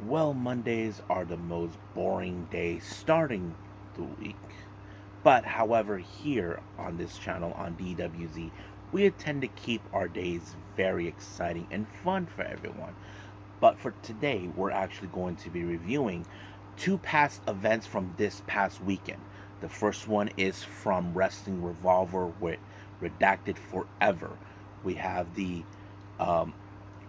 Well, Mondays are the most boring day starting the week. But, however, here on this channel on DWZ, we intend to keep our days very exciting and fun for everyone. But for today, we're actually going to be reviewing two past events from this past weekend. The first one is from Wrestling Revolver with Redacted 4Ever. We have the um,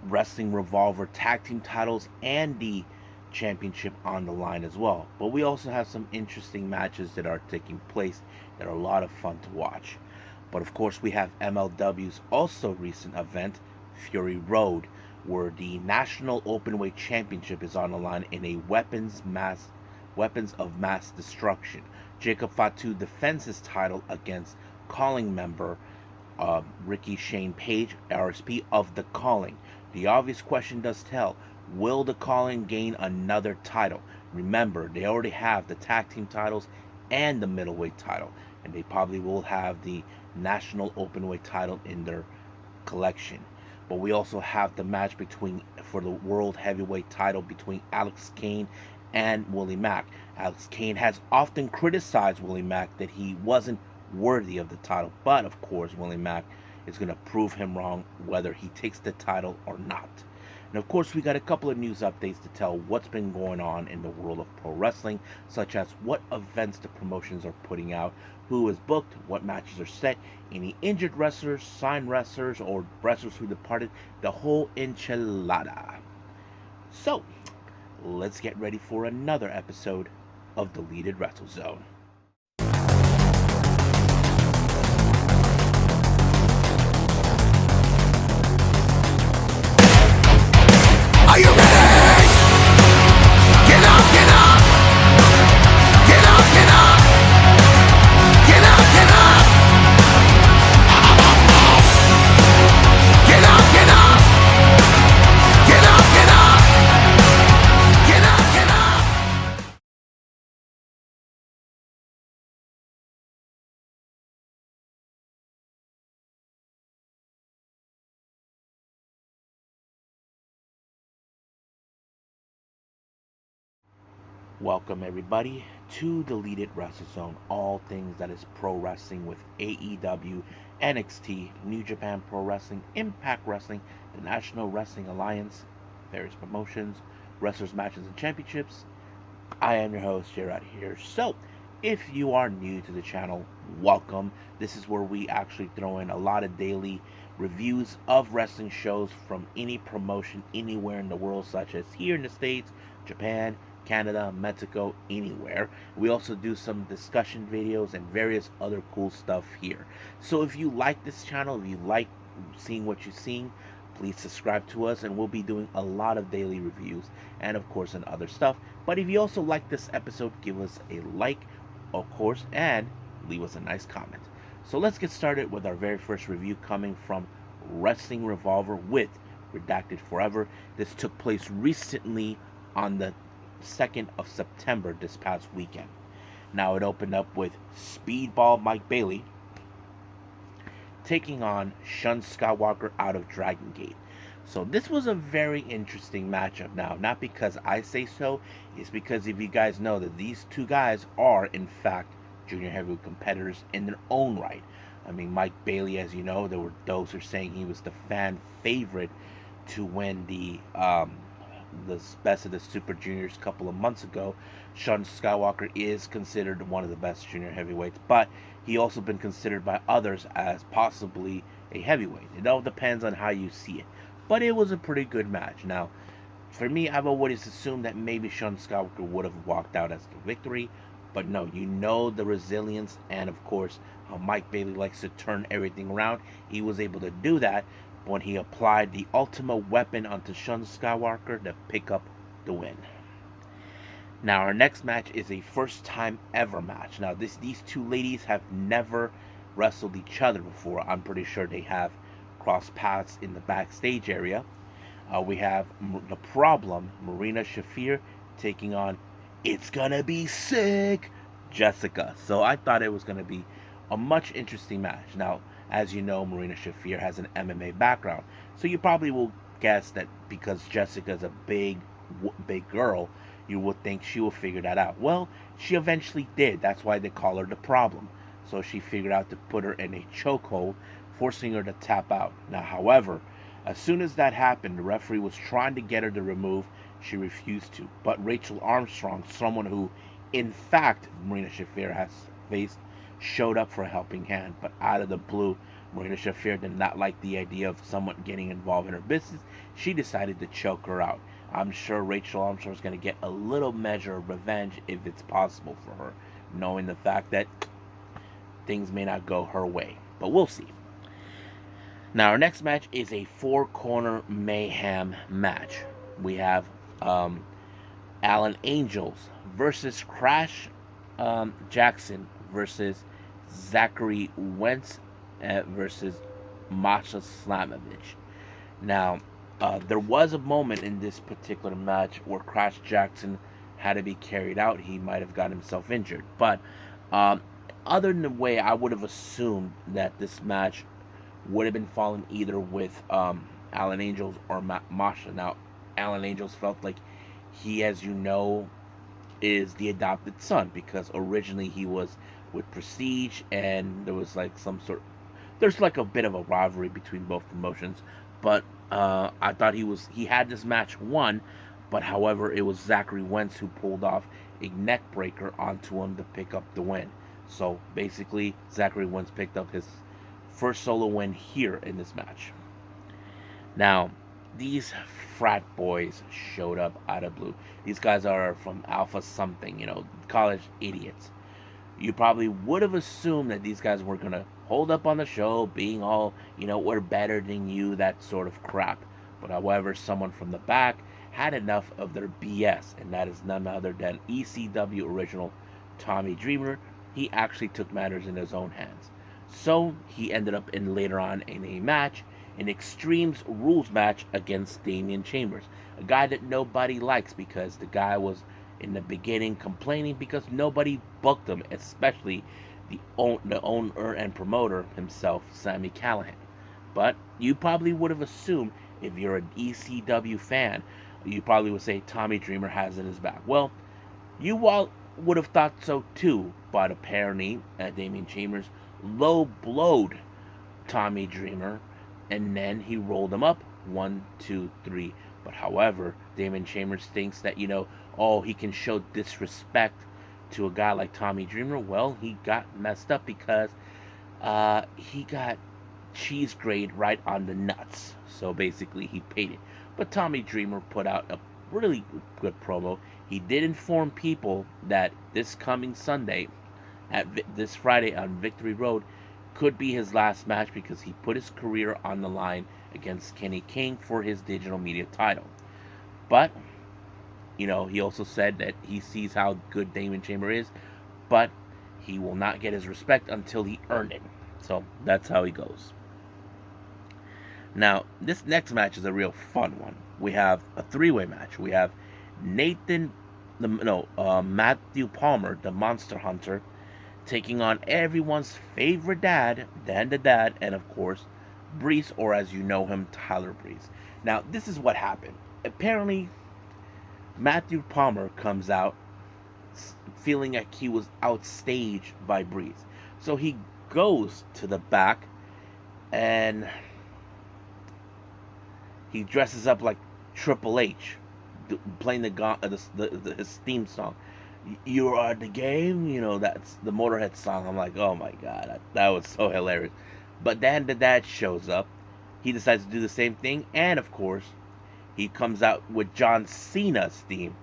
Wrestling Revolver tag team titles and the championship on the line as well. But we also have some interesting matches that are taking place that are a lot of fun to watch. But of course, we have MLW's also recent event, Fury Road, where the National Openweight Championship is on the line in a weapons of mass destruction. Jacob Fatu defends his title against Calling member Ricky Shane Page, RSP of The Calling. The obvious question does tell, will The Calling gain another title? Remember, they already have the tag team titles and the middleweight title, and they probably will have the national openweight title in their collection. But we also have the match between for the world heavyweight title between Alex Kane and Willie Mack. Alex Kane has often criticized Willie Mack that he wasn't worthy of the title, but of course Willie Mack is going to prove him wrong whether he takes the title or not. And of course, we got a couple of news updates to tell what's been going on in the world of pro wrestling, such as what events the promotions are putting out, who is booked, what matches are set, any injured wrestlers, signed wrestlers, or wrestlers who departed, the whole enchilada. So, let's get ready for another episode of Deleted Wrestle Zone. Are you ready? Get up, get up! Get up, get up! Get up, get up! Get up, get up! Get up, get up! Get up, get up! Welcome, everybody, to Deleted Wrestle Zone, all things that is pro wrestling with AEW, NXT, New Japan Pro Wrestling, Impact Wrestling, the National Wrestling Alliance, various promotions, wrestlers, matches, and championships. I am your host, Gerard here. So, if you are new to the channel, welcome. This is where we actually throw in a lot of daily reviews of wrestling shows from any promotion anywhere in the world, such as here in the States, Japan, Canada, Mexico, anywhere. We also do some discussion videos and various other cool stuff here. So if you like this channel, if you like seeing what you're seeing, please subscribe to us, and we'll be doing a lot of daily reviews and of course and other stuff. But if you also like this episode, give us a like, of course, and leave us a nice comment. So let's get started with our very first review, coming from Wrestling Revolver with Redacted 4Ever. This took place recently on the 2nd of September, this past weekend. Now, it opened up with Speedball Mike Bailey taking on Shun Skywalker out of Dragon Gate. So this was a very interesting matchup. Now, not because I say so, it's because if you guys know that these two guys are in fact junior heavyweight competitors in their own right. I mean, Mike Bailey, as you know, there were those who are saying he was the fan favorite to win the best of the Super Juniors a couple of months ago. Shun Skywalker is considered one of the best junior heavyweights, but he also been considered by others as possibly a heavyweight. It all depends on how you see it. But it was a pretty good match. Now, for me, I've always assumed that maybe Shun Skywalker would have walked out as the victory. But no, you know the resilience and, of course, how Mike Bailey likes to turn everything around. He was able to do that when he applied the ultimate weapon onto Shun Skywalker to pick up the win. Now, our next match is a first time ever match. Now, these two ladies have never wrestled each other before. I'm pretty sure they have crossed paths in the backstage area. We have the Problem, Marina Shafir, taking on It's Gonna Be Sick, Jessica. So I thought it was gonna be a much interesting match. Now, as you know, Marina Shafir has an MMA background, so you probably will guess that because Jessica is a big big girl, you would think she would figure that out. Well, she eventually did. That's why they call her the problem. So she figured out to put her in a chokehold, forcing her to tap out. Now, however, as soon as that happened, the referee was trying to get her to remove. She refused to. But Rachel Armstrong, someone who, in fact, Marina Shafir has faced, showed up for a helping hand. But out of the blue, Marina Shafir did not like the idea of someone getting involved in her business. She decided to choke her out. I'm sure Rachel Armstrong is going to get a little measure of revenge if it's possible for her, knowing the fact that things may not go her way. But we'll see. Now, our next match is a four-corner mayhem match. We have Alan Angels versus Crash Jackson versus Zachary Wentz versus Masha Slamovich. Now, there was a moment in this particular match where Crash Jackson had to be carried out. He might have got himself injured. But other than the way I would have assumed that this match would have been falling either with Alan Angels or Masha. Now, Alan Angels felt like he, as you know, is the adopted son because originally he was with Prestige and there was like there's like a bit of a rivalry between both promotions. But I thought he had this match won, but however it was Zachary Wentz who pulled off a neck breaker onto him to pick up the win. So basically Zachary Wentz picked up his first solo win here in this match. Now, these frat boys showed up out of blue. These guys are from Alpha something, college idiots. You probably would have assumed that these guys were going to hold up on the show, being all, we're better than you, that sort of crap. But however, someone from the back had enough of their BS, and that is none other than ECW original Tommy Dreamer. He actually took matters in his own hands. So he ended up later on in a match, an Extremes Rules match against Damian Chambers, a guy that nobody likes because the guy was in the beginning complaining because nobody booked him, especially the owner and promoter himself, Sami Callihan. But you probably would have assumed, if you're an ECW fan, you probably would say Tommy Dreamer has it in his back. Well, you all would have thought so too, but apparently Damian Chambers low-blowed Tommy Dreamer, and then he rolled him up 1, 2, 3. But however, Damian Chambers thinks that he can show disrespect to a guy like Tommy Dreamer. Well, he got messed up because he got cheese grade right on the nuts. So basically, he paid it. But Tommy Dreamer put out a really good promo. He did inform people that this coming Sunday, this Friday on Victory Road, could be his last match because he put his career on the line against Kenny King for his digital media title. But, he also said that he sees how good Damian Chamber is, but he will not get his respect until he earned it. So that's how he goes. Now, this next match is a real fun one. We have a three-way match. We have Matthew Palmer, the Monster Hunter, taking on everyone's favorite dad, Dan the Dad, and of course, Breeze, or as you know him, Tyler Breeze. Now, this is what happened. Apparently, Matthew Palmer comes out feeling like he was outstaged by Breeze. So he goes to the back and he dresses up like Triple H, playing his theme song. You are the game, that's the Motorhead song. I'm like, oh my god, that was so hilarious. But Dan the Dad shows up. He decides to do the same thing, and of course, he comes out with John Cena's theme.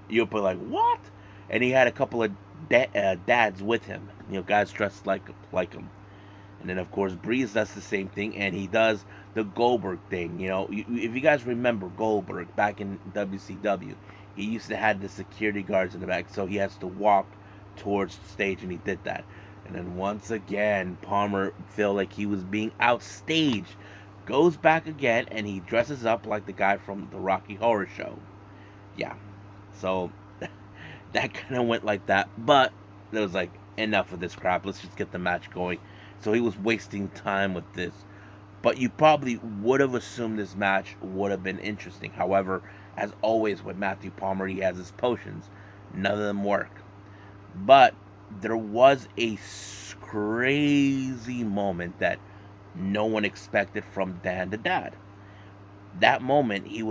You'll be like, what? And he had a couple of dads with him, guys dressed like him. And then of course, Breeze does the same thing, and he does the Goldberg thing. If you guys remember Goldberg back in WCW, he used to have the security guards in the back, so he has to walk towards the stage, and he did that. And then once again, Palmer felt like he was being outstaged. Goes back again, and he dresses up like the guy from the Rocky Horror Show. Yeah, so that kind of went like that. But it was like, enough of this crap. Let's just get the match going. So he was wasting time with this. But you probably would have assumed this match would have been interesting. However, As always with Matthew Palmer, he has his potions. None of them work. But there was a crazy moment that no one expected from Dan the Dad. That moment, he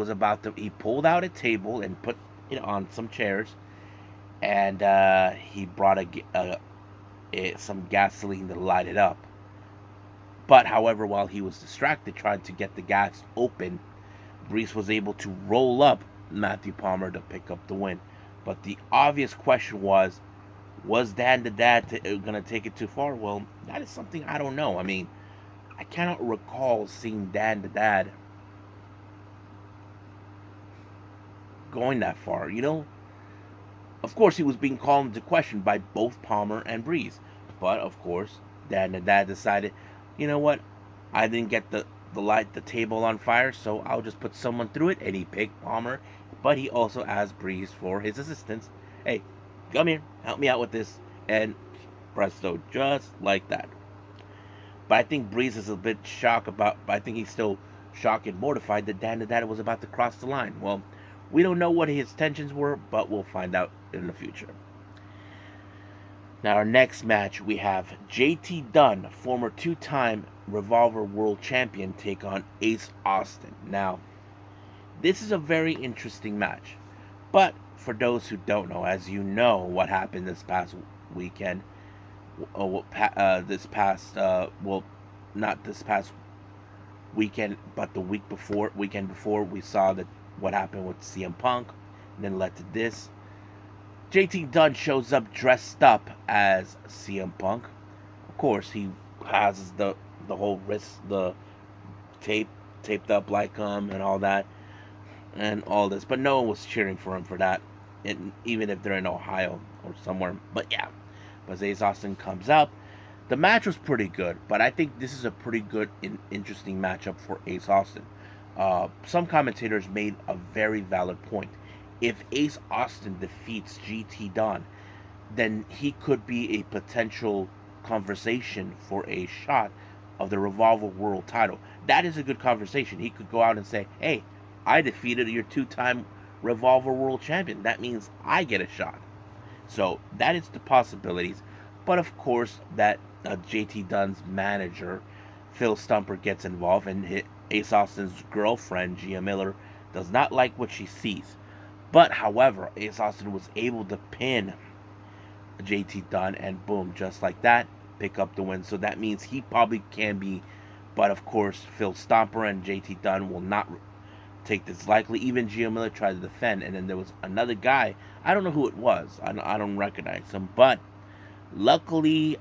pulled out a table and put it on some chairs, and he brought some gasoline to light it up. But however, while he was distracted trying to get the gas open, Breeze was able to roll up Matthew Palmer to pick up the win. But the obvious question was Dan the Dad going to take it too far? Well, that is something I don't know. I mean, I cannot recall seeing Dan the Dad going that far, you know? Of course, he was being called into question by both Palmer and Breeze. But, of course, Dan the Dad decided, you know what? I didn't get the table on fire, so I'll just put someone through it. And he picked Palmer, but he also asked Breeze for his assistance. Hey, come here, help me out with this. And presto, just like that. But I think Breeze is a bit shocked I think he's still shocked and mortified that Dan the Dad was about to cross the line. Well, we don't know what his intentions were, but we'll find out in the future. Now, our next match, we have JT Dunn, former two-time Revolver World Champion, take on Ace Austin. Now, this is a very interesting match. But for those who don't know, as you know what happened this past weekend, not this past weekend, but the weekend before, we saw that what happened with CM Punk, and then led to this. JT Dunn shows up dressed up as CM Punk. Of course, he has the whole wrist, the taped up like him and all that, and all this. But no one was cheering for him for that, even if they're in Ohio or somewhere. But yeah, but Ace Austin comes up. The match was pretty good, but I think this is a pretty good, interesting matchup for Ace Austin. Some commentators made a very valid point. If Ace Austin defeats GT Dunn, then he could be a potential conversation for a shot of the Revolver World title. That is a good conversation. He could go out and say, hey, I defeated your two-time Revolver World Champion. That means I get a shot. So that is the possibilities. But of course, that JT Dunn's manager, Phil Stumper, gets involved, and Ace Austin's girlfriend, Gia Miller, does not like what she sees. But, however, Ace Austin was able to pin JT Dunn, and boom, just like that, pick up the win. So that means he probably can be, but of course, Phil Stomper and JT Dunn will not take this likely. Even Gia Miller tried to defend, and then there was another guy. I don't know who it was. I don't recognize him, but luckily,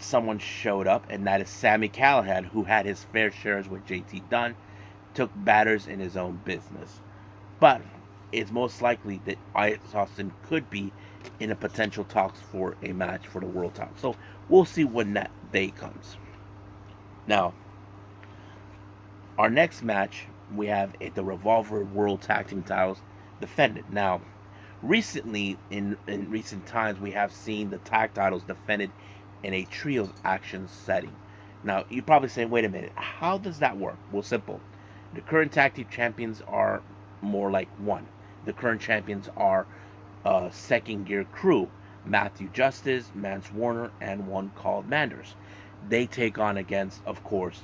someone showed up, and that is Sami Callihan, who had his fair shares with JT Dunn, took batters in his own business. But it's most likely that Ace Austin could be in a potential talks for a match for the world title. So we'll see when that day comes. Now, our next match, we have the Revolver World Tag Team titles defended. Now, recently, in recent times, we have seen the tag titles defended in a trios action setting. Now, you're probably saying, wait a minute, how does that work? Well, simple. The current tag team champions are more like one. The current champions are second gear crew, Matthew Justice, Mance Warner, and one called Manders. They take on against, of course,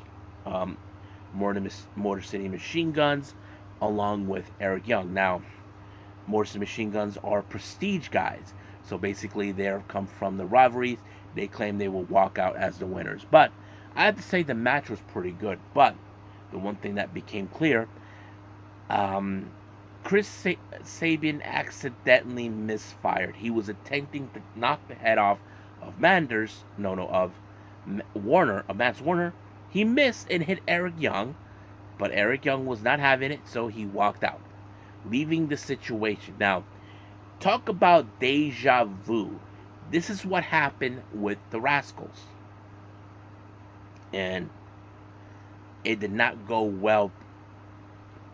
Motor City Machine Guns, along with Eric Young. Now, Motor City Machine Guns are prestige guys. So basically, they come from the rivalries. They claim they will walk out as the winners. But I have to say the match was pretty good. But the one thing that became clear, Chris Sabin accidentally misfired. He was attempting to knock the head off of Mance Warner. He missed and hit Eric Young, but Eric Young was not having it, so he walked out, leaving the situation. Now, talk about deja vu. This is what happened with the Rascals. And it did not go well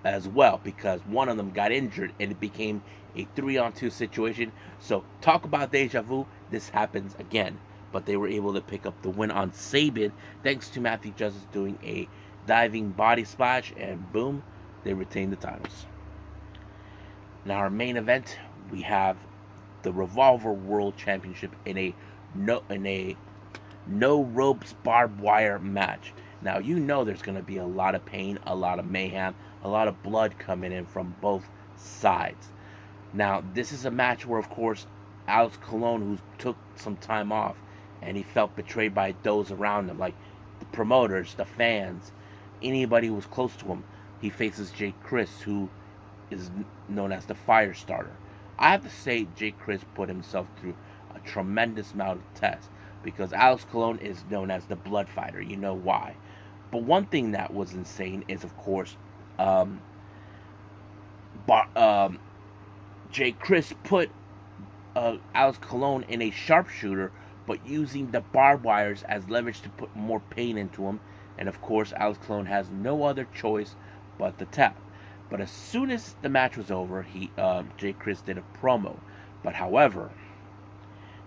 as well, because one of them got injured and it became a 3-on-2 situation. So talk about deja vu. This happens again, but they were able to pick up the win on Sabin thanks to Matthew Justice doing a diving body splash, and boom, they retain the titles. Now our main event, we have the Revolver World Championship in a no ropes barbed wire match. Now you know there's going to be a lot of pain, a lot of mayhem, a lot of blood coming in from both sides. Now this is a match where, of course, Alex Colon, who took some time off, and he felt betrayed by those around him, like the promoters, the fans, anybody who was close to him. He faces Jake Chris, who is known as the Firestarter. I have to say, Jake Chris put himself through a tremendous amount of tests because Alex Colon is known as the Blood Fighter. You know why. But one thing that was insane is, of course, um, Bar- um, Jake Chris put Alex Colon in a sharpshooter, but using the barbed wires as leverage to put more pain into him. And of course, Alex Colon has no other choice but to tap. But as soon as the match was over, Jay Chris did a promo. But however,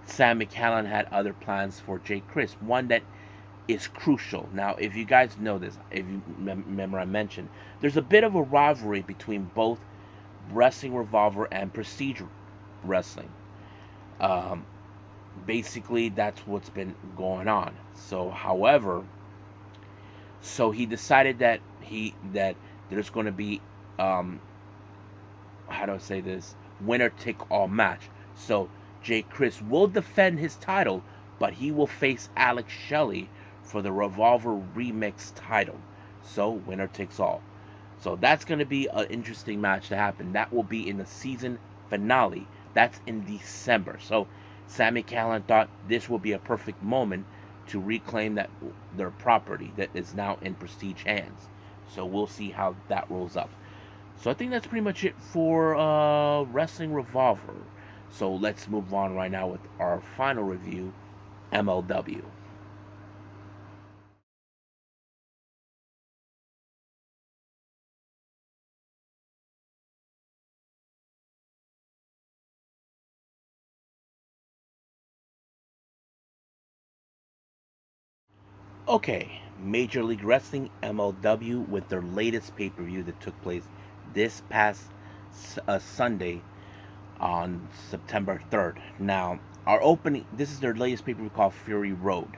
Sam McCallum had other plans for Jay Chris. One that is crucial. Now, if you guys know this, if you remember, I mentioned there's a bit of a rivalry between both Wrestling Revolver and Prestige Wrestling. Um, Basically, that's what's been going on. So, however, so he decided that there's going to be how do I say this, winner take all match. So Jay Chris will defend his title, but he will face Alex Shelley for the Revolver Remix title. So winner takes all. So that's going to be an interesting match to happen. That will be in the season finale. That's in December. So Sammy Callan thought this will be a perfect moment to reclaim that their property that is now in Prestige hands. So we'll see how that rolls up. So I think that's pretty much it for Wrestling Revolver. So let's move on right now with our final review, MLW. Okay, Major League Wrestling MLW with their latest pay-per-view that took place this past Sunday on September 3rd. Now, this is their latest pay-per-view called Fury Road.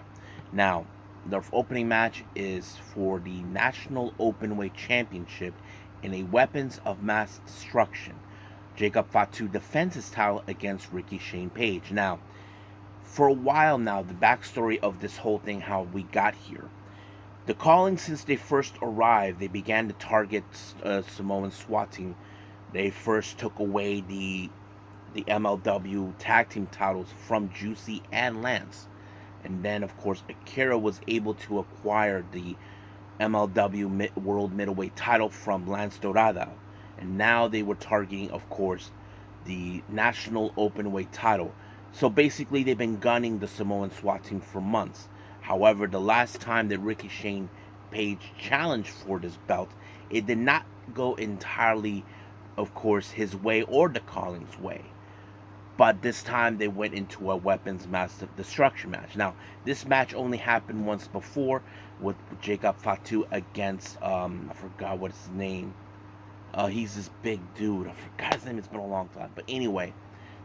Now, their opening match is for the National Openweight Championship in a Weapons of Mass Destruction. Jacob Fatu defends his title against Ricky Shane Page. Now, for a while now, the backstory of this whole thing, how we got here. The calling, since they first arrived, they began to target Samoan SWAT team. They first took away the MLW tag team titles from Juicy and Lance. And then, of course, Akira was able to acquire the MLW World Middleweight title from Lance Dorada. And now they were targeting, of course, the National Openweight title. So basically, they've been gunning the Samoan SWAT team for months. However, the last time that Ricky Shane Page challenged for this belt, it did not go entirely, of course, his way or the Calling's way. But this time they went into a weapons mass destruction match. Now, this match only happened once before with Jacob Fatu against, I forgot what his name. He's this big dude. I forgot his name. It's been a long time. But anyway,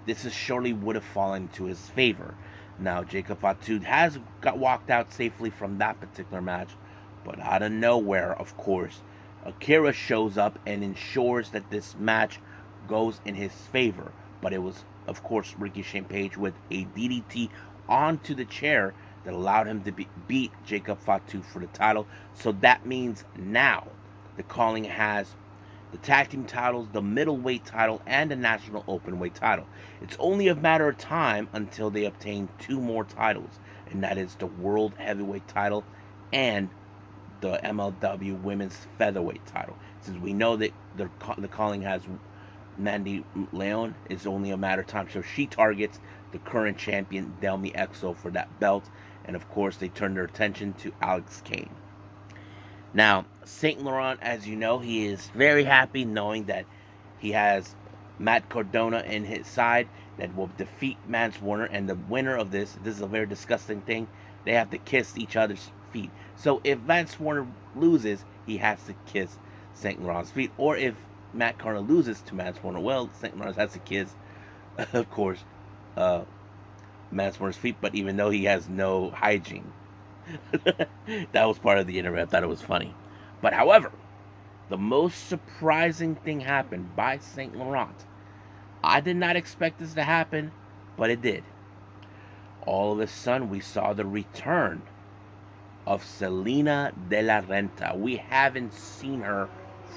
this is surely would have fallen into his favor. Now, Jacob Fatu has got walked out safely from that particular match. But out of nowhere, of course, Akira shows up and ensures that this match goes in his favor. But it was, of course, Ricky Shane Page with a DDT onto the chair that allowed him to beat Jacob Fatu for the title. So that means now the Calling has the tag team titles, the middleweight title, and the national openweight title. It's only a matter of time until they obtain two more titles, and that is the world heavyweight title and the MLW women's featherweight title. Since we know that the Calling has Mandy Leon, it's only a matter of time. So she targets the current champion, Delmi Exo, for that belt. And of course, they turn their attention to Alex Kane. Now, St. Laurent, as you know, he is very happy knowing that he has Matt Cardona in his side that will defeat Mance Warner. And the winner of this is a very disgusting thing. They have to kiss each other's feet. So if Vance Warner loses, he has to kiss St. Laurent's feet. Or if Matt Cardona loses to Vance Warner, well, St. Laurent has to kiss, of course, uh, Vance Warner's feet. But even though he has no hygiene, that was part of the interview. I thought it was funny. But however, the most surprising thing happened by St. Laurent. I did not expect this to happen, but it did. All of a sudden, we saw the return of Selena de la Renta. We haven't seen her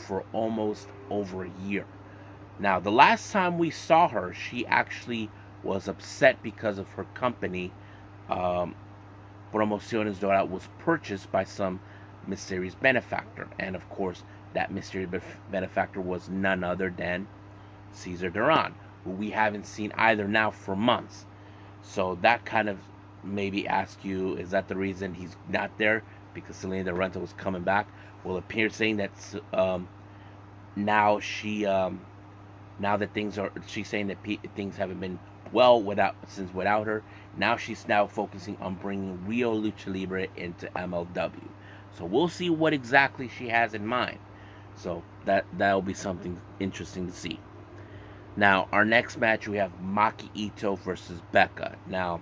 for almost over a year. Now, the last time we saw her, she actually was upset because of her company, um, Promociones Doradas, was purchased by some mysterious benefactor. And of course, that mysterious benefactor was none other than Cesar Duran, who we haven't seen either now for months. So that kind of maybe ask you, is that the reason he's not there? Because Selena de Renta was coming back. Well, it appears saying that now now that she's saying that things haven't been well without her. Now she's focusing on bringing Rio Lucha Libre into MLW. So we'll see what exactly she has in mind. So that'll be something interesting to see. Now, our next match, we have Maki Ito versus Becca. Now,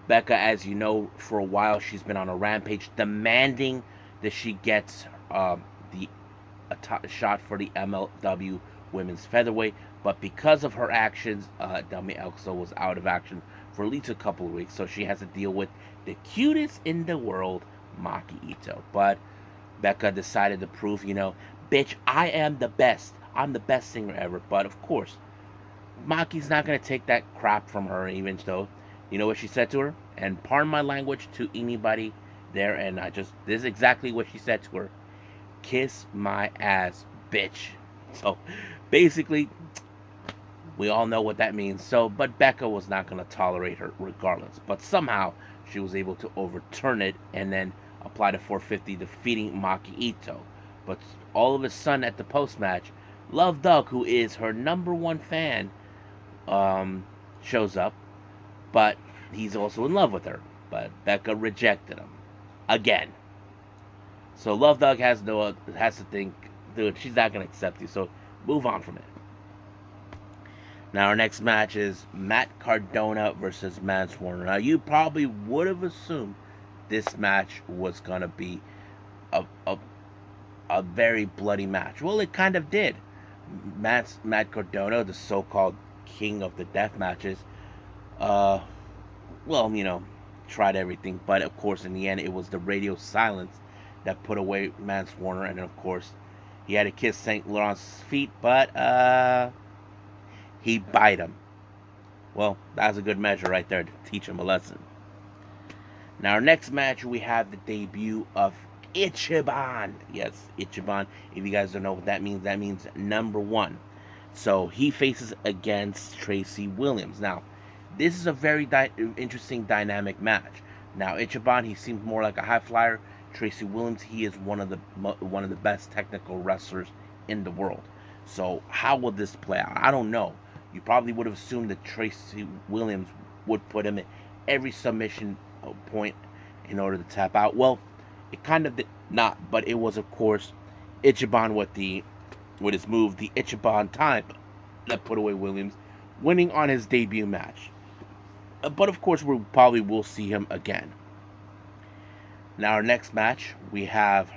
Becca, as you know, for a while, she's been on a rampage demanding that she gets the shot for the MLW Women's Featherweight. But because of her actions, Dami Elso was out of action for at least a couple of weeks. So she has to deal with the cutest in the world, Maki Ito. But Becca decided to prove, bitch, I am the best. I'm the best singer ever. But of course, Maki's not going to take that crap from her, even though, you know what she said to her? And pardon my language to anybody there, and this is exactly what she said to her. Kiss my ass, bitch. So, basically, we all know what that means. So, but Becca was not going to tolerate her regardless. But somehow, she was able to overturn it and then apply the 450, defeating Maki Ito. But all of a sudden, at the post-match, Love Doug, who is her number one fan, shows up, but he's also in love with her. But Becca rejected him again. So Love Doug has to think, dude, she's not gonna accept you. So move on from it. Now our next match is Matt Cardona versus Vance Warner. Now you probably would have assumed this match was gonna be a very bloody match. Well, it kind of did. Matt Cardona, the so-called king of the death matches, tried everything, but of course in the end it was the radio silence that put away Vance Warner, and of course he had to kiss St. Laurent's feet, but he bite him. Well, that's a good measure right there to teach him a lesson. Now our next match, we have the debut of Ichiban. Yes, Ichiban. If you guys don't know what that means number one. So he faces against Tracy Williams. Now, this is a very interesting dynamic match. Now, Ichiban, he seems more like a high flyer. Tracy Williams, he is one of the best technical wrestlers in the world. So how will this play out? I don't know. You probably would have assumed that Tracy Williams would put him at every submission point in order to tap out. Well, it kind of did not, but it was, of course, Ichiban with his move, the Ichiban time, that put away Williams, winning on his debut match. But of course, we probably will see him again. Now, our next match, we have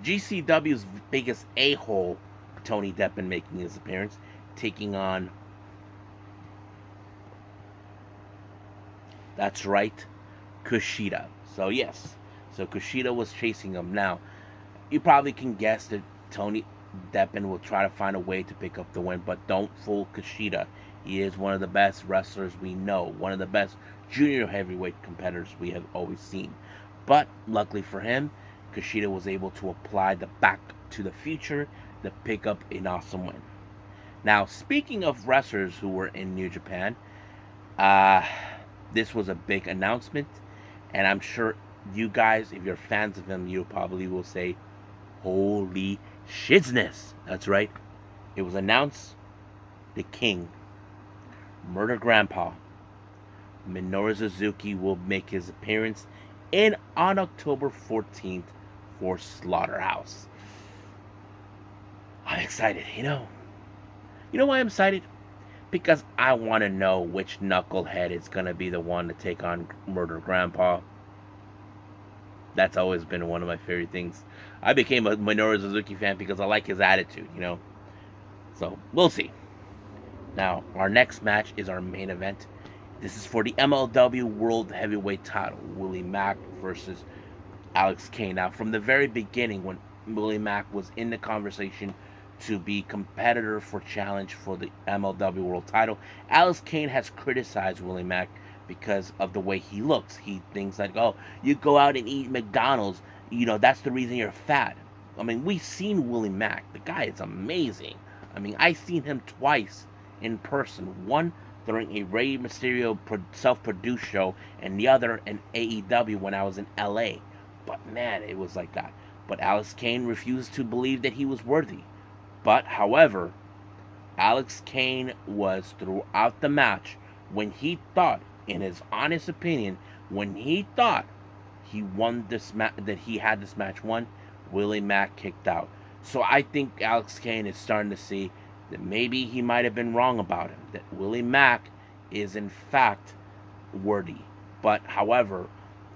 GCW's biggest a-hole, Tony Deppen, making his appearance, taking on, that's right, Kushida. So yes, Kushida was chasing him. Now, you probably can guess that Tony Deppen will try to find a way to pick up the win, but don't fool Kushida. He is one of the best wrestlers we know, one of the best junior heavyweight competitors we have always seen. But luckily for him, Kushida was able to apply the Back to the Future to pick up an awesome win. Now, speaking of wrestlers who were in New Japan, this was a big announcement, and I'm sure you guys, if you're fans of him, you probably will say, holy shizness. That's right. It was announced the King, Murder Grandpa, Minoru Suzuki, will make his appearance on October 14th for Slaughterhouse. I'm excited, you know. You know why I'm excited? Because I want to know which knucklehead is going to be the one to take on Murder Grandpa. That's always been one of my favorite things. I became a Minoru Suzuki fan because I like his attitude, you know. So, we'll see. Now, our next match is our main event. This is for the MLW World Heavyweight title. Willie Mack versus Alex Kane. Now, from the very beginning, when Willie Mack was in the conversation to be competitor for challenge for the MLW World title, Alex Kane has criticized Willie Mack because of the way he looks. He thinks like, oh, you go out and eat McDonald's, you know, that's the reason you're fat. I mean, we've seen Willie Mack. The guy is amazing. I mean, I've seen him twice in person. One during a Rey Mysterio self-produced show, and the other in AEW when I was in LA. But man, it was like that. But Alex Kane refused to believe that he was worthy. But however, Alex Kane was throughout the match when he thought, in his honest opinion, when he thought he won this match, that he had this match won, Willie Mack kicked out. So I think Alex Kane is starting to see that maybe he might have been wrong about him. That Willie Mack is in fact worthy. But however,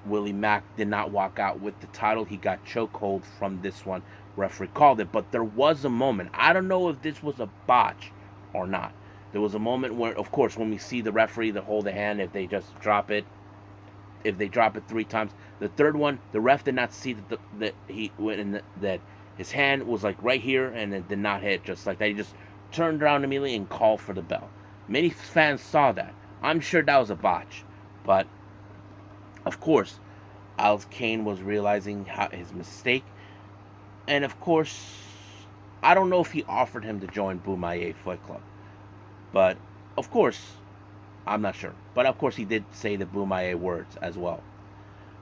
Willie Mack did not walk out with the title. He got chokehold from this one. Referee called it. But there was a moment. I don't know if this was a botch or not. There was a moment where, of course, when we see the referee to hold the hand, if they just drop it, if they drop it 3 times, the third one, the ref did not see that he went in that his hand was like right here and it did not hit just like that. He just turned around immediately and called for the bell. Many fans saw that. I'm sure that was a botch, but of course, Alex Kane was realizing his mistake, and of course, I don't know if he offered him to join Bumaye Foot Club, but of course, I'm not sure. But of course, he did say the Bumaye words as well.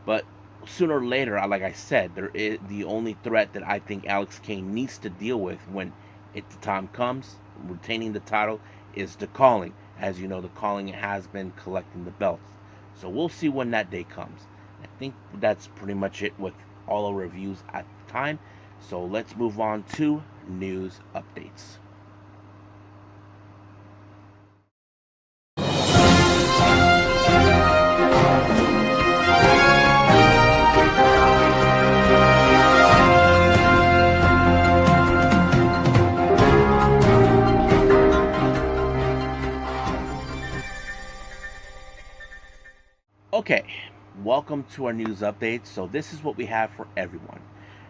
But sooner or later, like I said, there is the only threat that I think Alex Kane needs to deal with when the time comes, retaining the title, is the calling. As you know, the calling has been collecting the belts. So we'll see when that day comes. I think that's pretty much it with all our reviews at the time. So let's move on to news updates. Okay, welcome to our news update. So this is what we have for everyone.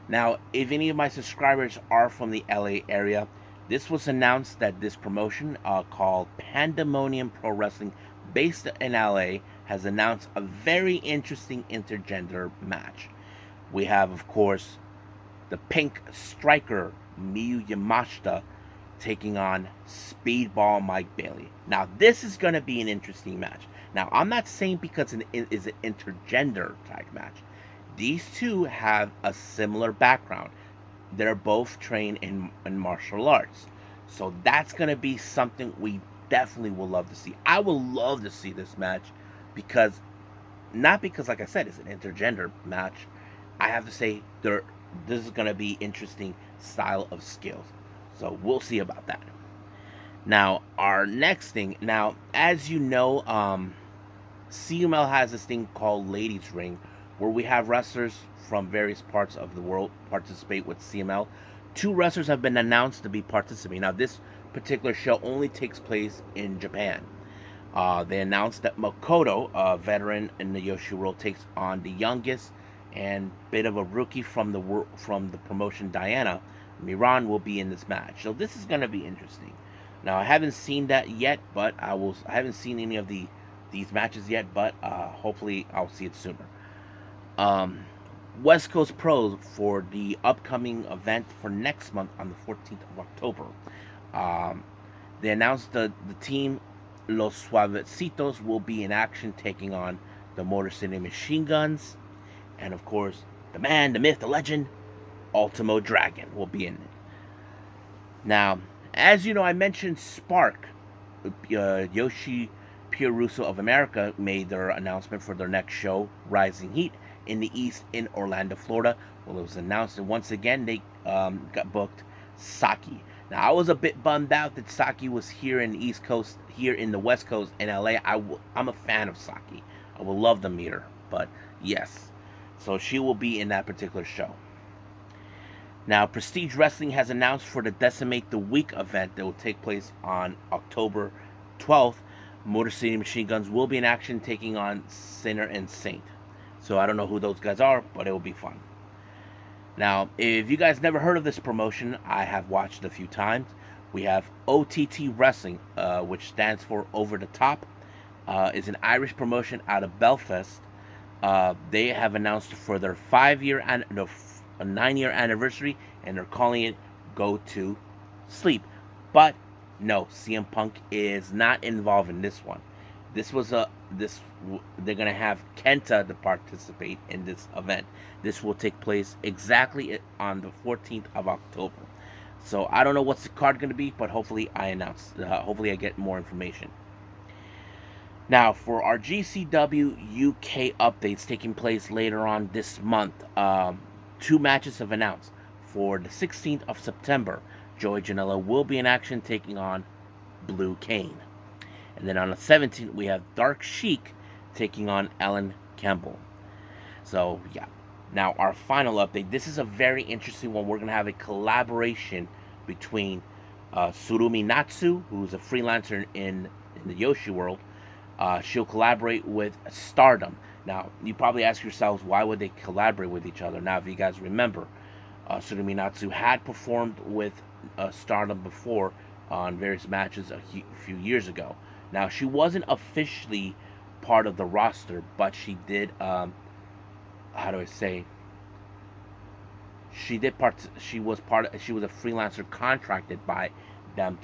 Now, if any of my subscribers are from the LA area, this was announced that this promotion called Pandemonium Pro Wrestling, based in LA, has announced a very interesting intergender match. We have, of course, the Pink Striker Miyu Yamashita taking on Speedball Mike Bailey. Now, this is going to be an interesting match. Now, I'm not saying because it is an intergender tag match. These two have a similar background. They're both trained in martial arts. So that's going to be something we definitely will love to see. I will love to see this match because, not because, like I said, it's an intergender match. I have to say, this is going to be interesting style of skills. So we'll see about that. Now, our next thing. Now, as you know, CML has this thing called Ladies Ring, where we have wrestlers from various parts of the world participate with CML. 2 wrestlers have been announced to be participating. Now, this particular show only takes place in Japan. They announced that Makoto, a veteran in the Yoshi world, takes on the youngest and bit of a rookie from the promotion, Diana. Miran will be in this match, so this is going to be interesting. Now, I haven't seen that yet, but I haven't seen any of these matches yet, but hopefully I'll see it sooner. West Coast Pros for the upcoming event for next month on the 14th of October. They announced the team Los Suavecitos will be in action taking on the Motor City Machine Guns, and of course, the man, the myth, the legend, Ultimo Dragon will be in it. Now, as you know, I mentioned Spark. Yoshi Russo of America made their announcement for their next show, Rising Heat, in the East in Orlando, Florida. Well, it was announced, and once again they got booked Saki. Now I was a bit bummed out that Saki was here in the East Coast, here in the West Coast in LA. I'm a fan of Saki. I would love to meet her, but yes, so she will be in that particular show. Now, Prestige Wrestling has announced for the Decimate the Week event that will take place on October 12th. Motor City Machine Guns will be in action taking on Sinner and Saint. So I don't know who those guys are, but it will be fun. Now, if you guys never heard of this promotion, I have watched it a few times. We have OTT Wrestling, which stands for Over the Top. Is an Irish promotion out of Belfast. They have announced for their 5-year and a 9-year anniversary, and they're calling it Go to Sleep. But no, CM Punk is not involved in this one. They're gonna have Kenta to participate in this event. This will take place exactly on the 14th of October. So I don't know what's the card gonna be, but hopefully hopefully I get more information. Now, for our GCW UK updates taking place later on this month, 2 matches have announced. For the 16th of September, Joey Janela will be in action taking on Blue Cane. And then on the 17th, we have Dark Sheik taking on Ellen Campbell. So, yeah. Now, our final update. This is a very interesting one. We're going to have a collaboration between Surumi Natsu, who's a freelancer in the Yoshi world. She'll collaborate with Stardom. Now, you probably ask yourselves, why would they collaborate with each other? Now, if you guys remember, Surumi Natsu had performed with Stardom before on various matches a few years ago. Now, she wasn't officially part of the roster, but she did, how do I say? She was a freelancer contracted by them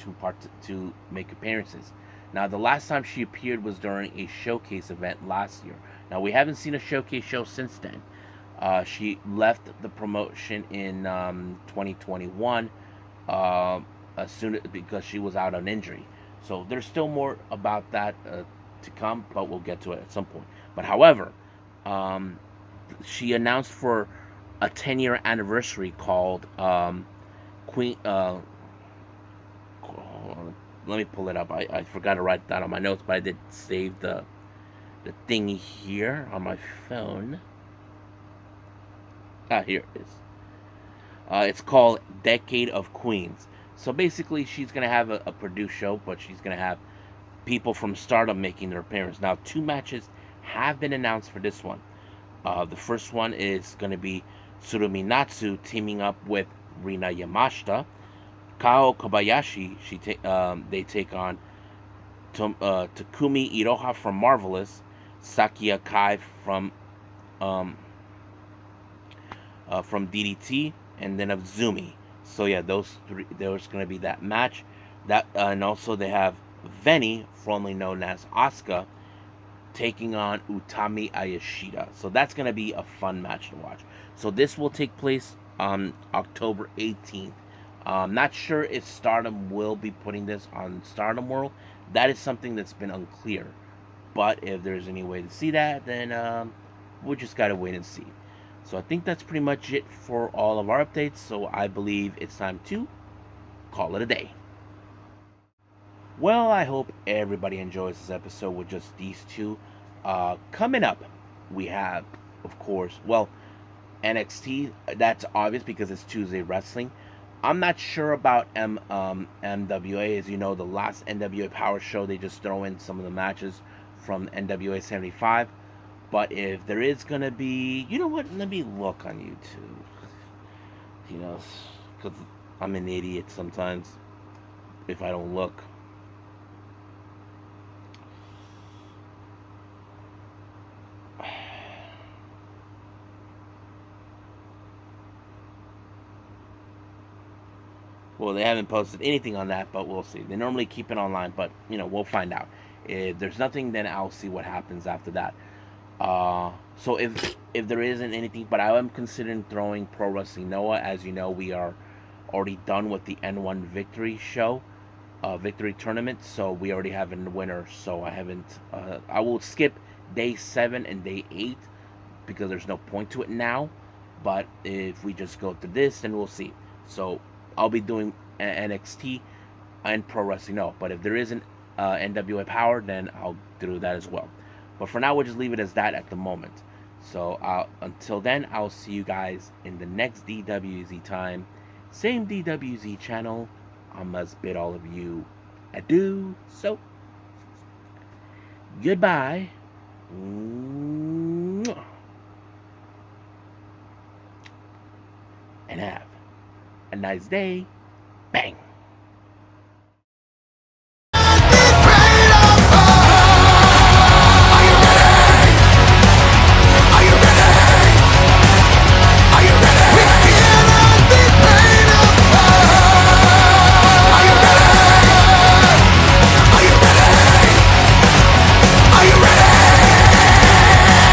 to make appearances. Now, the last time she appeared was during a showcase event last year. Now, we haven't seen a showcase show since then. She left the promotion in 2021 because she was out on injury. So there's still more about that to come, but we'll get to it at some point. But however, she announced for a 10-year anniversary called Queen. Let me pull it up. I forgot to write that on my notes, but I did save the thing here on my phone. Here it is. It's called Decade of Queens. So basically, she's going to have a produced show, but she's going to have people from Stardom making their appearance. Now, 2 matches have been announced for this one. The first one is going to be Surumi Natsu teaming up with Rina Yamashita. Kao Kobayashi, they take on Takumi Iroha from Marvelous, Sakia Kai from DDT, and then Azumi. So yeah, those 3. There's going to be that match. And also they have Veni, formerly known as Asuka, taking on Utami Ayashida. So that's going to be a fun match to watch. So this will take place on October 18th. Not sure if Stardom will be putting this on Stardom World. That is something that's been unclear. But if there's any way to see that, then we just gotta wait and see. So I think that's pretty much it for all of our updates. So I believe it's time to call it a day. Well, I hope everybody enjoys this episode with just these 2. Coming up, we have, of course, NXT. That's obvious because it's Tuesday Wrestling. I'm not sure about MWA. As you know, the last NWA Power Show, they just throw in some of the matches from NWA 75. But if there is going to be... You know what? Let me look on YouTube. You know, because I'm an idiot sometimes if I don't look. Well, they haven't posted anything on that, but we'll see. They normally keep it online, but, we'll find out. If there's nothing, then I'll see what happens after that. So if there isn't anything, but I am considering throwing Pro Wrestling Noah. As you know, we are already done with the N1 Victory show, Victory Tournament, so we already have a winner, so I will skip day 7 and day 8, because there's no point to it now. But if we just go through this, then we'll see. So I'll be doing NXT and Pro Wrestling No. But if there isn't NWA Power, then I'll do that as well. But for now, we'll just leave it as that at the moment. So until then, I'll see you guys in the next DWZ time. Same DWZ channel. I must bid all of you adieu. So, goodbye. And have a nice day. Bang.